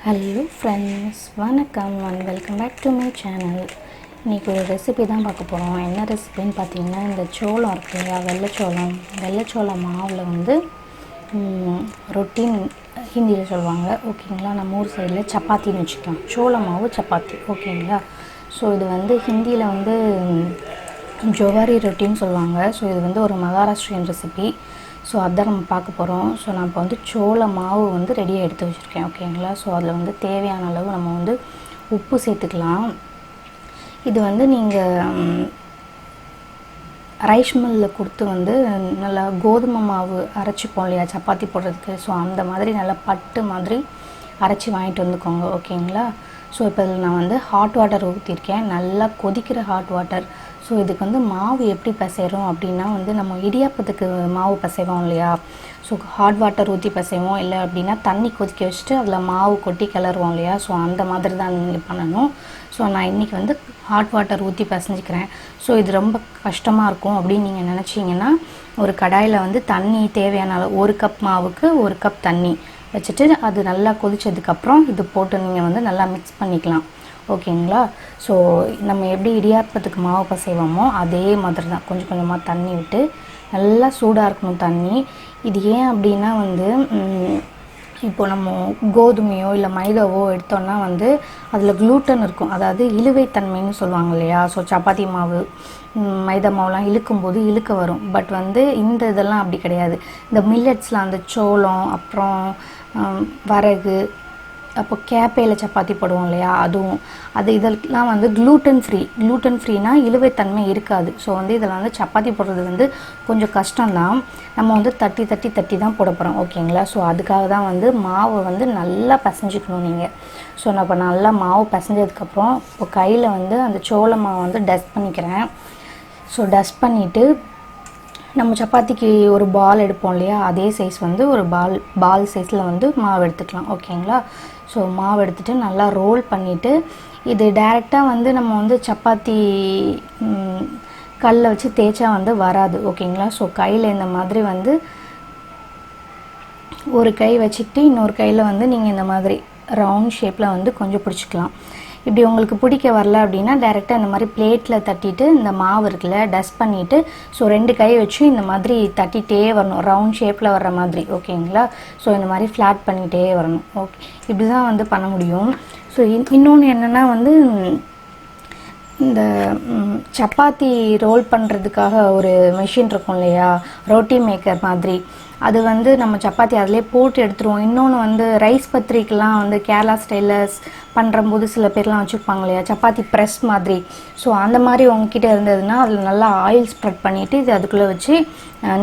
Hello friends, வணக்கம் and welcome back to my channel. இன்றைக்கி ஒரு ரெசிபி தான் பார்க்க போகிறோம். என்ன ரெசிபின்னு பார்த்தீங்கன்னா, இந்த சோளம் இருக்கு இல்லையா, வெள்ளைச்சோளம் மாவில் வந்து ரொட்டின்னு ஹிந்தியில் சொல்லுவாங்க. ஓகேங்களா, நம்ம ஊர் சைடில் சப்பாத்தின்னு வச்சுக்கலாம். சோள மாவு சப்பாத்தி. ஓகேங்களா. ஸோ இது வந்து ஹிந்தியில் வந்து ஜோவாரி ரொட்டின்னு சொல்லுவாங்க. ஸோ இது வந்து ஒரு மகாராஷ்டிரியன் ரெசிபி. ஸோ அதான் நம்ம பார்க்க போகிறோம். ஸோ நான் இப்போ வந்து சோள மாவு வந்து ரெடியாக எடுத்து வச்சுருக்கேன். ஓகேங்களா. ஸோ அதில் வந்து தேவையான அளவு நம்ம வந்து உப்பு சேர்த்துக்கலாம். இது வந்து நீங்கள் ரைஸ் மில்லில் கொடுத்து வந்து நல்லா கோதுமை மாவு அரைச்சிப்போம் இல்லையா சப்பாத்தி போடுறதுக்கு. ஸோ அந்த மாதிரி நல்லா பட்டு மாதிரி அரைச்சி வாங்கிட்டு வந்துக்கோங்க. ஓகேங்களா. ஸோ இப்போ இதில் நான் வந்து ஹாட் வாட்டர் ஊற்றிருக்கேன், நல்லா கொதிக்கிற ஹாட் வாட்டர். ஸோ இதுக்கு வந்து மாவு எப்படி பிசைகிறோம் அப்படின்னா வந்து நம்ம இடியாப்பத்துக்கு மாவு பிசைவோம் இல்லையா. ஸோ ஹாட் வாட்டர் ஊற்றி பிசைவோம், இல்லை அப்படின்னா தண்ணி கொதிக்க வச்சுட்டு அதில் மாவு கொட்டி கிளறுவோம் இல்லையா. ஸோ அந்த மாதிரி தான் நீங்கள் பண்ணணும். ஸோ நான் இன்றைக்கி வந்து ஹாட் வாட்டர் ஊற்றி பிசைஞ்சிக்கிறேன். ஸோ இது ரொம்ப கஷ்டமாக இருக்கும் அப்படின்னு நீங்கள் நினச்சிங்கன்னா, ஒரு கடாயில் வந்து தண்ணி தேவையான அளவு 1 கப் மாவுக்கு 1 கப் தண்ணி வச்சுட்டு அது நல்லா கொதித்ததுக்கப்புறம் இது போட்டு நீங்கள் வந்து நல்லா மிக்ஸ் பண்ணிக்கலாம். ஓகேங்களா. ஸோ நம்ம எப்படி இடியாப்பத்துக்கு மாவு பசைவோமோ அதே மாதிரி தான் கொஞ்சம் கொஞ்சமாக தண்ணி விட்டு நல்லா சூடாக இருக்கணும் தண்ணி. இது ஏன் அப்படின்னா வந்து இப்போ நம்ம கோதுமையோ இல்லை மைதாவோ எடுத்தோன்னா வந்து அதில் க்ளூட்டன் இருக்கும், அதாவது இழுவைத்தன்மைன்னு சொல்லுவாங்க இல்லையா. ஸோ சப்பாத்தி மாவு மைதா மாவுலாம் இழுக்கும்போது இழுக்க வரும். பட் வந்து இந்த இதெல்லாம் அப்படி கிடையாது. இந்த மில்லட்ஸில் அந்த சோளம், அப்புறம் வரகு, அப்போ கேப்பையில் சப்பாத்தி போடுவோம் இல்லையா, அதுவும் இதெல்லாம் வந்து க்ளூட்டன் ஃப்ரீனா இழுவைத்தன்மை இருக்காது. ஸோ வந்து இதில் வந்து சப்பாத்தி போடுறது வந்து கொஞ்சம் கஷ்டம்தான். நம்ம வந்து தட்டி தான் போட போகிறோம். ஓகேங்களா. ஸோ அதுக்காக தான் வந்து மாவை வந்து நல்லா பிசைஞ்சிக்கணும் நீங்கள். ஸோ நான் இப்போ நல்லா மாவு பிசைஞ்சதுக்கப்புறம் இப்போ கையில் வந்து அந்த சோள மாவை வந்து டஸ்ட் பண்ணிக்கிறேன். ஸோ டஸ்ட் பண்ணிவிட்டு நம்ம சப்பாத்திக்கு ஒரு பால் எடுப்போம் இல்லையா, அதே சைஸ் வந்து ஒரு பால் சைஸில் வந்து மாவு எடுத்துக்கலாம். ஓகேங்களா. ஸோ மாவு எடுத்துகிட்டு நல்லா ரோல் பண்ணிவிட்டு இது டைரெக்டாக வந்து நம்ம வந்து சப்பாத்தி கல்லை வச்சு தேய்ச்சா வந்து வராது. ஓகேங்களா. ஸோ கையில் இந்த மாதிரி வந்து ஒரு கை வச்சுக்கிட்டு இன்னொரு கையில் வந்து நீங்கள் இந்த மாதிரி ரவுண்ட் ஷேப்பில் வந்து கொஞ்சம் பிடிச்சிக்கலாம். இப்படி உங்களுக்கு பிடிக்க வரல அப்படின்னா டைரெக்டாக இந்த மாதிரி பிளேட்டில் தட்டிட்டு இந்த மாவு இருக்குல்ல டஸ்ட் பண்ணிவிட்டு ஸோ 2 கை வச்சு இந்த மாதிரி தட்டிகிட்டே வரணும், ரவுண்ட் ஷேப்பில் வர்ற மாதிரி. ஓகேங்களா. ஸோ இந்த மாதிரி ஃப்ளாட் பண்ணிகிட்டே வரணும். ஓகே, இப்படி தான் வந்து பண்ண முடியும். ஸோ இன்னொன்று என்னென்னா வந்து இந்த சப்பாத்தி ரோல் பண்ணுறதுக்காக ஒரு மிஷின் இருக்கும் இல்லையா, ரோட்டி மேக்கர் மாதிரி, அது வந்து நம்ம சப்பாத்தி அதிலே போட்டு எடுத்துருவோம். இன்னொன்று வந்து ரைஸ் பத்திரிக்கெலாம் வந்து கேரளா ஸ்டைலர்ஸ் பண்ணுறம்போது சில பேர்லாம் வச்சுருப்பாங்க இல்லையா சப்பாத்தி ப்ரெஸ் மாதிரி. ஸோ அந்த மாதிரி உங்ககிட்ட இருந்ததுன்னா அதில் நல்லா ஆயில் ஸ்ப்ரெட் பண்ணிவிட்டு இது அதுக்குள்ளே வச்சு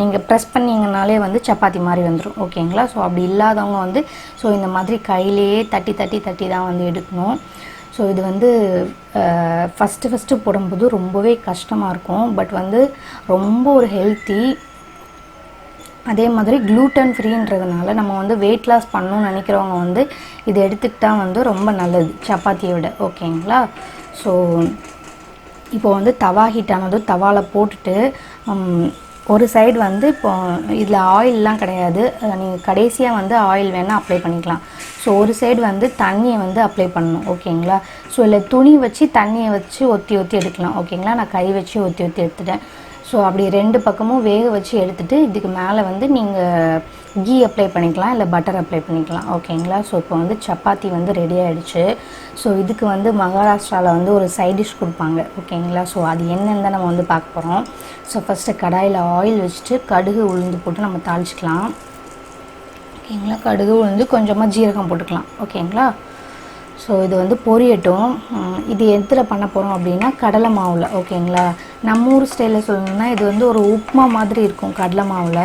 நீங்கள் ப்ரெஸ் பண்ணிங்கனாலே வந்து சப்பாத்தி மாதிரி வந்துடும். ஓகேங்களா. ஸோ அப்படி இல்லாதவங்க வந்து ஸோ இந்த மாதிரி கையிலேயே தட்டி தான் வந்து எடுக்கணும். ஸோ இது வந்து ஃபஸ்ட்டு போடும்போது ரொம்பவே கஷ்டமாக இருக்கும். பட் வந்து ரொம்ப ஒரு ஹெல்த்தி, அதே மாதிரி க்ளூட்டன் ஃப்ரீன்றதுனால நம்ம வந்து வெயிட் லாஸ் பண்ணணும்னு நினைக்கிறவங்க வந்து இது எடுத்துக்கிட்டால் வந்து ரொம்ப நல்லது சப்பாத்தியை விட. ஓகேங்களா. ஸோ இப்போ வந்து தவா ஹீட் ஆனது தவாவில் போட்டுட்டு ஒரு சைடு வந்து இப்போ இதில் ஆயிலெலாம் கிடையாது, நீங்கள் கடைசியாக வந்து ஆயில் வேணால் அப்ளை பண்ணிக்கலாம். ஸோ ஒரு சைடு வந்து தண்ணியை வந்து அப்ளை பண்ணணும். ஓகேங்களா. ஸோ இல்லை துணி வச்சு தண்ணியை வச்சு ஒத்தி எடுக்கலாம். ஓகேங்களா. நான் கை வச்சு ஒத்தி எடுத்துட்டேன். ஸோ அப்படி 2 பக்கமும் வேக வச்சு எடுத்துகிட்டு இதுக்கு மேலே வந்து நீங்கள் கீ அப்ளை பண்ணிக்கலாம், இல்லை பட்டர் அப்ளை பண்ணிக்கலாம். ஓகேங்களா. ஸோ இப்போ வந்து சப்பாத்தி வந்து ரெடி ஆகிடுச்சு. ஸோ இதுக்கு வந்து மகாராஷ்டிராவில் வந்து ஒரு சைட் டிஷ் கொடுப்பாங்க. ஓகேங்களா. ஸோ அது என்னன்னு தான் நம்ம வந்து பார்க்க போகிறோம். ஸோ ஃபஸ்ட்டு கடாயில் ஆயில் வச்சுட்டு கடுகு உளுந்து போட்டு நம்ம தாளிச்சிக்கலாம். ஓகேங்களா. கடுகு உளுந்து கொஞ்சமாக ஜீரகம் போட்டுக்கலாம். ஓகேங்களா. ஸோ இது வந்து பொரியட்டும். இது எதில் பண்ண போகிறோம் அப்படின்னா கடலை மாவில். ஓகேங்களா. நம்ம ஊர் ஸ்டைலில் சொல்லணும்னா இது வந்து ஒரு உப்புமா மாதிரி இருக்கும் கடலை மாவில்.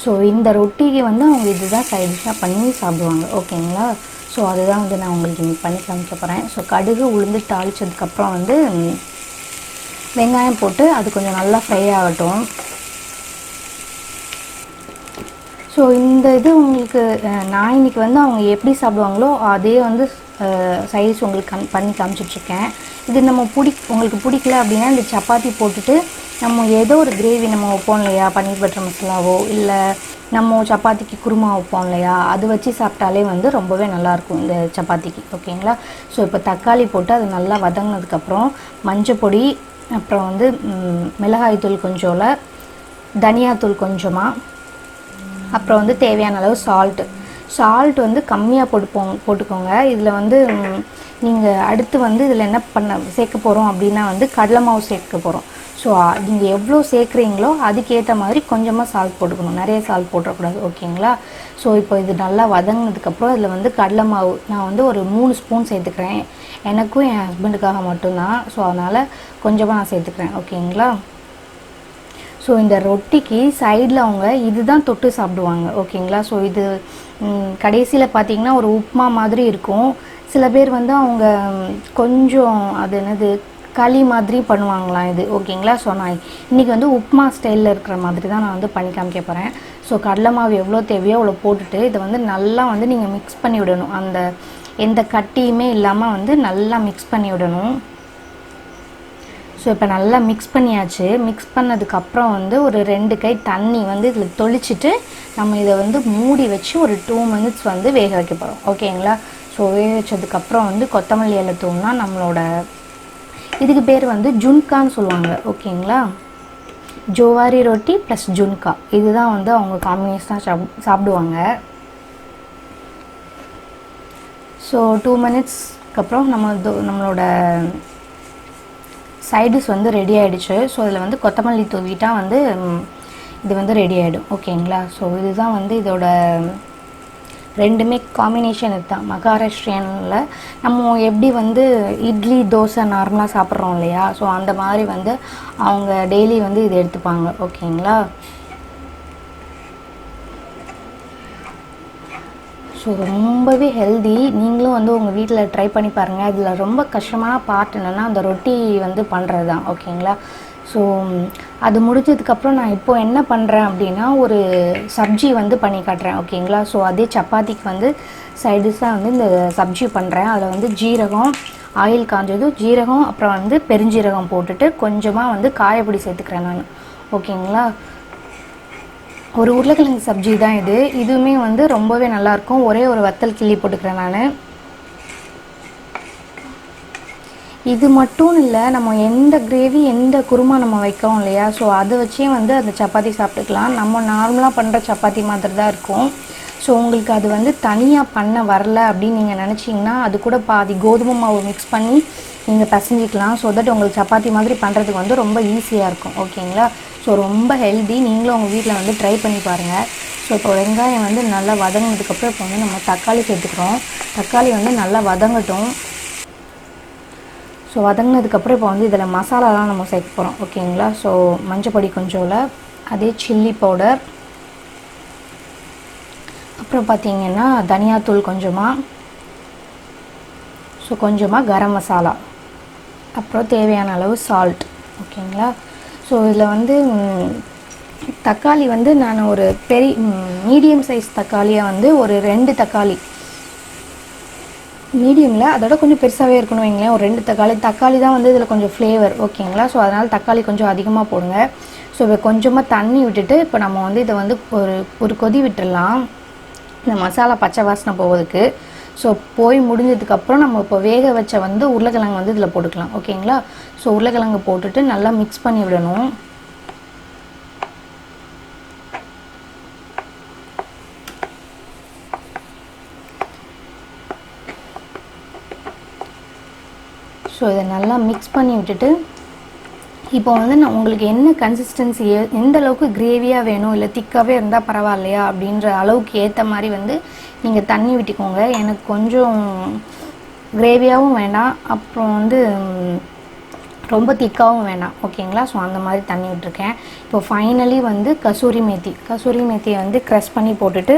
ஸோ இந்த ரொட்டிக்கு வந்து அவங்க இதுதான் சைட் டிஷ்ஷாக பண்ணி சாப்பிடுவாங்க. ஓகேங்களா. ஸோ அதுதான் வந்து நான் உங்களுக்கு இன்னைக்கு பண்ணி காமிக்க போகிறேன். ஸோ கடுகு உளுந்து தாளித்ததுக்கப்புறம் வந்து வெங்காயம் போட்டு அது கொஞ்சம் நல்லா ஃப்ரை ஆகட்டும். ஸோ இந்த இது உங்களுக்கு நான் இன்றைக்கி வந்து அவங்க எப்படி சாப்பிடுவாங்களோ அதே வந்து சைஸ் உங்களுக்கு பண்ணி காமிச்சிட்ருக்கேன். இது நம்ம உங்களுக்கு பிடிக்கல அப்படின்னா இந்த சப்பாத்தி போட்டுட்டு நம்ம ஏதோ ஒரு கிரேவி நம்ம வைப்போம் இல்லையா, பன்னீர் பட்டர் மசாலாவோ இல்லை நம்ம சப்பாத்திக்கு குருமா வைப்போம் இல்லையா, அது வச்சு சாப்பிட்டாலே வந்து ரொம்பவே நல்லாயிருக்கும் இந்த சப்பாத்திக்கு. ஓகேங்களா. ஸோ இப்போ தக்காளி போட்டு அது நல்லா வதங்கினதுக்கப்புறம் மஞ்சள் பொடி, அப்புறம் வந்து மிளகாய்த்தூள் கொஞ்சோல, தனியாத்தூள் கொஞ்சமாக, அப்புறம் வந்து தேவையான அளவு சால்ட் வந்து கம்மியாக போட்டுக்கோங்க. இதில் வந்து நீங்கள் அடுத்து வந்து இதில் என்ன சேர்க்க போகிறோம் அப்படின்னா வந்து கடலை மாவு சேர்க்க போகிறோம். ஸோ நீங்கள் எவ்வளோ சேர்க்குறீங்களோ அதுக்கேற்ற மாதிரி கொஞ்சமாக சால்ட் போட்டுக்கணும், நிறைய சால்ட் போட்டுறக்கூடாது. ஓகேங்களா. ஸோ இப்போ இது நல்லா வதங்கினதுக்கப்புறம் இதில் வந்து கடலை மாவு நான் வந்து ஒரு 3 ஸ்பூன் சேர்த்துக்கிறேன். எனக்கும் என் ஹஸ்பண்டுக்காக மட்டும்தான். ஸோ அதனால் கொஞ்சமாக நான் சேர்த்துக்கிறேன். ஓகேங்களா. ஸோ இந்த ரொட்டிக்கு சைடில் அவங்க இதுதான் தொட்டு சாப்பிடுவாங்க. ஓகேங்களா. ஸோ இது கடைசியில் பார்த்திங்கன்னா ஒரு உப்புமா மாதிரி இருக்கும். சில பேர் வந்து அவங்க கொஞ்சம் அது என்னது களி மாதிரி பண்ணுவாங்களாம் இது. ஓகேங்களா. ஸோ நான் இன்றைக்கி வந்து உப்புமா ஸ்டைலில் இருக்கிற மாதிரி தான் நான் வந்து பண்ணி காமிக்க போகிறேன். ஸோ கடலை மாவு எவ்வளோ தேவையோ அவ்வளோ போட்டுட்டு இதை வந்து நல்லா வந்து நீங்கள் மிக்ஸ் பண்ணி விடணும். அந்த எந்த கட்டியுமே இல்லாமல் வந்து நல்லா மிக்ஸ் பண்ணி விடணும். ஸோ இப்போ நல்லா மிக்ஸ் பண்ணியாச்சு. மிக்ஸ் பண்ணதுக்கப்புறம் வந்து ஒரு 2 கை தண்ணி வந்து இதில் தொளிச்சிட்டு நம்ம இதை வந்து மூடி வச்சு ஒரு 2 மினிட்ஸ் வந்து வேக வைக்க போகிறோம். ஓகேங்களா. ஸோ வேக வச்சதுக்கப்புறம் வந்து கொத்தமல்லி இலை தூள்னா நம்மளோட இதுக்கு பேர் வந்து ஜுன்கான்னு சொல்லுவாங்க. ஓகேங்களா. ஜோவாரி ரொட்டி ப்ளஸ் ஜுன்கா, இதுதான் வந்து அவங்க காம்பினேஷனாக சாப்பிடுவாங்க. ஸோ 2 மினிட்ஸ்க்கு அப்புறம் நம்மளோட சைடிஷ் வந்து ரெடி ஆகிடுச்சு. ஸோ இதில் வந்து கொத்தமல்லி தூவிட்டால் வந்து இது வந்து ரெடி ஆகிடும். ஓகேங்களா. ஸோ இதுதான் வந்து இதோட ரெண்டுமே காம்பினேஷன் இதுதான். மகாராஷ்டிரியனில் நம்ம எப்படி வந்து இட்லி தோசை நார்மலாக சாப்பிட்றோம் இல்லையா, ஸோ அந்த மாதிரி வந்து அவங்க டெய்லி வந்து இது எடுத்துப்பாங்க. ஓகேங்களா. ஸோ ரொம்பவே ஹெல்தி. நீங்களும் வந்து உங்கள் வீட்டில் ட்ரை பண்ணி பாருங்கள். இதில் ரொம்ப கஷ்டமான பார்ட் என்னென்னா அந்த ரொட்டி வந்து பண்ணுறது தான். ஓகேங்களா. ஸோ அது முடிஞ்சதுக்கப்புறம் நான் இப்போது என்ன பண்ணுறேன் அப்படின்னா ஒரு சப்ஜி வந்து பண்ணி காட்டுறேன். ஓகேங்களா. ஸோ அதே சப்பாத்திக்கு வந்து சைடிஷாக வந்து இந்த சப்ஜி பண்ணுறேன். அதில் வந்து ஜீரகம், ஆயில் காஞ்சதும் ஜீரகம், அப்புறம் வந்து பெருஞ்சீரகம் போட்டுட்டு கொஞ்சமாக வந்து காயப்பொடி சேர்த்துக்கிறேன் நான். ஓகேங்களா. ஒரு உருளைக்கிழங்கு சப்ஜி தான் இது. இதுவுமே வந்து ரொம்பவே நல்லாயிருக்கும். ஒரே ஒரு வத்தல் கிள்ளி போட்டுக்கிறேன் நான். இது மட்டும் இல்லை, நம்ம எந்த கிரேவி எந்த குருமா நம்ம வைக்கிறோம் இல்லையா, ஸோ அதை வச்சே வந்து அந்த சப்பாத்தி சாப்பிட்டுக்கலாம். நம்ம நார்மலாக பண்ணுற சப்பாத்தி மாதிரி தான் இருக்கும். ஸோ உங்களுக்கு அது வந்து தனியாக பண்ண வரல அப்படின்னு நீங்கள் நினச்சிங்கன்னா அது கூட பாதி கோதுமை மாவு மிக்ஸ் பண்ணி நீங்கள் பசஞ்சிக்கலாம். ஸோ தட் உங்களுக்கு சப்பாத்தி மாதிரி பண்ணுறதுக்கு வந்து ரொம்ப ஈஸியாக இருக்கும். ஓகேங்களா. ஸோ ரொம்ப ஹெல்தி. நீங்களும் உங்கள் வீட்டில் வந்து ட்ரை பண்ணி பாருங்கள். ஸோ இப்போ வெங்காயம் வந்து நல்லா வதங்கினதுக்கப்புறம் இப்போ வந்து நம்ம தக்காளி சேர்த்துக்கிறோம். தக்காளி வந்து நல்லா வதங்கட்டும். ஸோ வதங்கினதுக்கப்புறம் இப்போ வந்து இதில் மசாலாலாம் நம்ம சேர்க்க போகிறோம். ஓகேங்களா. ஸோ மஞ்சள் பொடி கொஞ்சோல, அதே சில்லி பவுடர், அப்புறம் பார்த்திங்கன்னா தனியாத்தூள் கொஞ்சமாக, ஸோ கொஞ்சமாக கரம் மசாலா, அப்புறம் தேவையான அளவு சால்ட். ஓகேங்களா. ஸோ இதில் வந்து தக்காளி வந்து நான் ஒரு மீடியம் சைஸ் தக்காளியாக வந்து ஒரு 2 தக்காளி, மீடியமில் அதோட கொஞ்சம் பெருசாகவே இருக்கணும் வைங்களேன், ஒரு 2 தக்காளி தான் வந்து இதில் கொஞ்சம் ஃப்ளேவர். ஓகேங்களா. ஸோ அதனால் தக்காளி கொஞ்சம் அதிகமாக போடுங்க. ஸோ இப்போ கொஞ்சமாக தண்ணி விட்டுட்டு இப்போ நம்ம வந்து இதை வந்து ஒரு கொதி விட்டுடலாம், இந்த மசாலா பச்சை வாசனை போவதுக்கு. ஸோ போய் முடிஞ்சதுக்கப்புறம் நம்ம இப்போ வேக வச்ச வந்து உருளைக்கிழங்கு வந்து இதில் போட்டுக்கலாம். ஓகேங்களா. ஸோ உருளைக்கிழங்கு போட்டுட்டு நல்லா மிக்ஸ் பண்ணி விடணும். ஸோ இதை நல்லா மிக்ஸ் பண்ணி விட்டுட்டு இப்போ வந்து நான் உங்களுக்கு என்ன கன்சிஸ்டன்சி, எந்த அளவுக்கு கிரேவியாக வேணும் இல்லை திக்காகவே இருந்தால் பரவாயில்லையா அப்படின்ற அளவுக்கு ஏற்ற மாதிரி வந்து நீங்கள் தண்ணி விட்டுக்கோங்க. எனக்கு கொஞ்சம் கிரேவியாகவும் வேண்டாம், அப்புறம் வந்து ரொம்ப திக்காகவும் வேண்டாம். ஓகேங்களா. ஸோ அந்த மாதிரி தண்ணி விட்டுருக்கேன். இப்போ ஃபைனலி வந்து கசூரி மேத்தியை வந்து க்ரஷ் பண்ணி போட்டுட்டு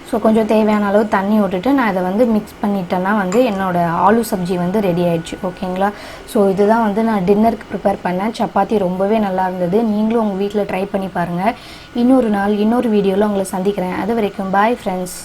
ஸோ கொஞ்சம் தேவையான அளவு தண்ணி விட்டுட்டு நான் இதை வந்து மிக்ஸ் பண்ணிட்டேன்னா வந்து என்னோடய ஆலு சப்ஜி வந்து ரெடி ஆகிடுச்சு. ஓகேங்களா. ஸோ இதுதான் வந்து நான் டின்னருக்கு ப்ரிப்பேர் பண்ணேன். சப்பாத்தி ரொம்பவே நல்லா இருந்தது. நீங்களும் உங்கள் வீட்டில் ட்ரை பண்ணி பாருங்கள். இன்னொரு நாள் இன்னொரு வீடியோவில் உங்களை சந்திக்கிறேன். அது வரைக்கும் பாய் ஃப்ரெண்ட்ஸ்.